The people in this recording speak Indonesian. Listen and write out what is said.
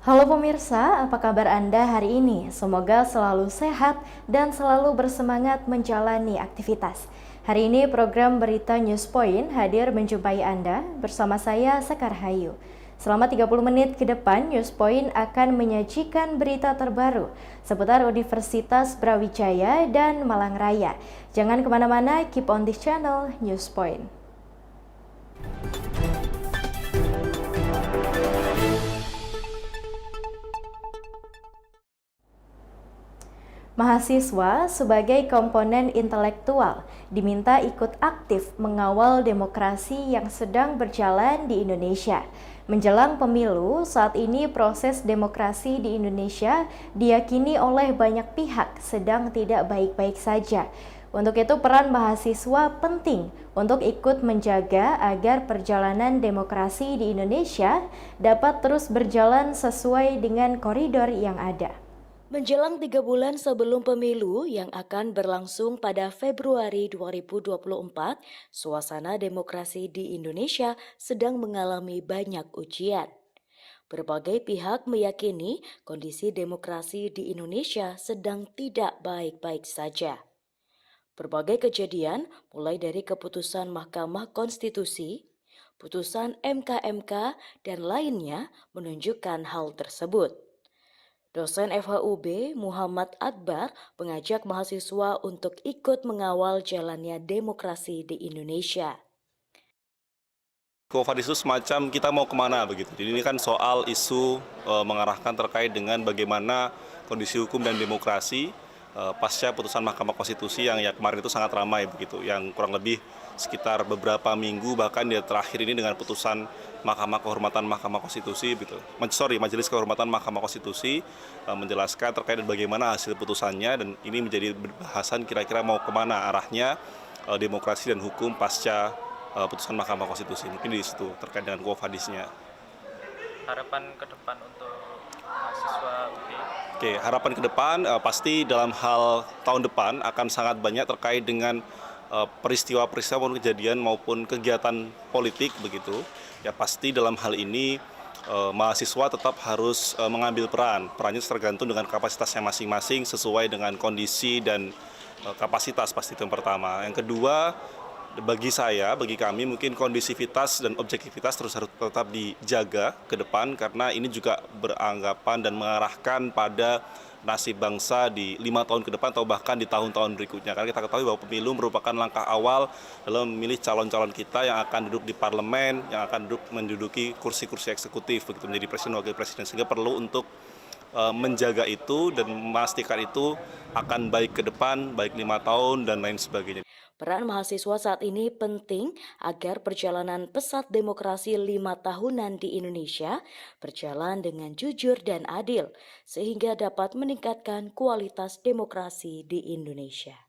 Halo pemirsa, apa kabar Anda hari ini? Semoga selalu sehat dan selalu bersemangat menjalani aktivitas. Hari ini program Berita News Point hadir menjumpai Anda bersama saya Sekar Hayu. Selama 30 menit ke depan, News Point akan menyajikan berita terbaru seputar Universitas Brawijaya dan Malang Raya. Jangan kemana-mana, keep on this channel, News Point. Mahasiswa sebagai komponen intelektual diminta ikut aktif mengawal demokrasi yang sedang berjalan di Indonesia. Menjelang pemilu, saat ini proses demokrasi di Indonesia diyakini oleh banyak pihak sedang tidak baik-baik saja. Untuk itu peran mahasiswa penting untuk ikut menjaga agar perjalanan demokrasi di Indonesia dapat terus berjalan sesuai dengan koridor yang ada. Menjelang 3 bulan sebelum pemilu yang akan berlangsung pada Februari 2024, suasana demokrasi di Indonesia sedang mengalami banyak ujian. Berbagai pihak meyakini kondisi demokrasi di Indonesia sedang tidak baik-baik saja. Berbagai kejadian, mulai dari keputusan Mahkamah Konstitusi, putusan MK-MK, dan lainnya menunjukkan hal tersebut. Dosen FHUB Muhammad Akbar mengajak mahasiswa untuk ikut mengawal jalannya demokrasi di Indonesia. COVID itu semacam kita mau kemana begitu. Jadi ini kan soal isu mengarahkan terkait dengan bagaimana kondisi hukum dan demokrasi pasca putusan Mahkamah Konstitusi yang ya kemarin itu sangat ramai begitu, yang kurang lebih sekitar beberapa minggu bahkan dia terakhir ini dengan putusan Mahkamah Kehormatan Mahkamah Konstitusi gitu. Majelis Kehormatan Mahkamah Konstitusi menjelaskan terkait dengan bagaimana hasil putusannya, dan ini menjadi bahasan kira-kira mau kemana arahnya demokrasi dan hukum pasca putusan Mahkamah Konstitusi. Mungkin di situ terkait dengan quo vadisnya. Harapan ke depan untuk mahasiswa UI? Oke, harapan ke depan pasti dalam hal tahun depan akan sangat banyak terkait dengan peristiwa-peristiwa maupun kejadian maupun kegiatan politik begitu. Ya pasti dalam hal ini mahasiswa tetap harus mengambil peran. Perannya tergantung dengan kapasitasnya masing-masing sesuai dengan kondisi dan kapasitas, pasti itu yang pertama. Yang kedua, bagi saya, bagi kami mungkin kondisivitas dan objektivitas terus harus tetap dijaga ke depan, karena ini juga beranggapan dan mengarahkan pada nasib bangsa di 5 tahun ke depan atau bahkan di tahun-tahun berikutnya. Karena kita ketahui bahwa pemilu merupakan langkah awal dalam memilih calon-calon kita yang akan duduk di parlemen, yang akan menduduki kursi-kursi eksekutif, begitu menjadi presiden, wakil presiden. Sehingga perlu untuk menjaga itu dan memastikan itu akan baik ke depan, baik 5 tahun dan lain sebagainya. Peran mahasiswa saat ini penting agar perjalanan pesat demokrasi 5 tahunan di Indonesia berjalan dengan jujur dan adil, sehingga dapat meningkatkan kualitas demokrasi di Indonesia.